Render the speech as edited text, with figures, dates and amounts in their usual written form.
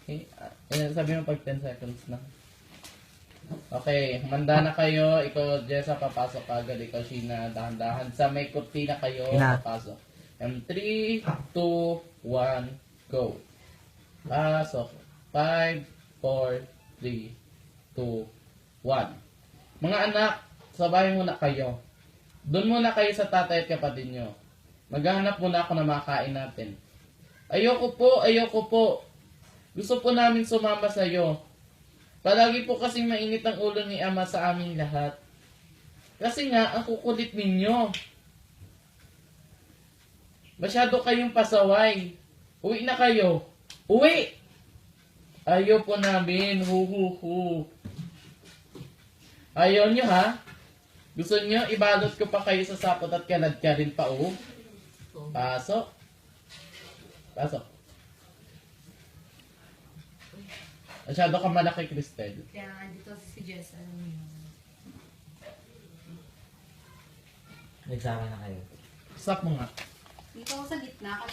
Okay. Sabi mo pag 10 seconds na. Okay, manda na kayo. Ikaw, Jessa, papasok ka agad. Ikaw, Sheena, dahan-dahan. Sa may kurtina kayo, Ina. papasok. And 3, 2, 1, go. Pasok. 5, 4, 3, 2, 1. Mga anak, sabay muna kayo. Doon muna kayo sa tatay at kapatid nyo. Maghanap muna ako na makain natin. Ayoko po. Gusto po namin sumama sa'yo. Palagi po kasing mainit ang ulo ni Ama sa aming lahat. Kasi nga, ang kukulit ninyo. Masyado kayong pasaway. Uwi na kayo. Uwi! Ayaw po namin. Hu. Ayaw nyo ha? Gusto nyo, ibalot ko pa kayo sa sapot at kanad ka rin pa oh. Pasok. Masyado ka malaki, Cristel. Kaya nga dito si Jess, alam mo yun. Nagsama na kayo. Stop mo nga. Dito ako sa gitna kasi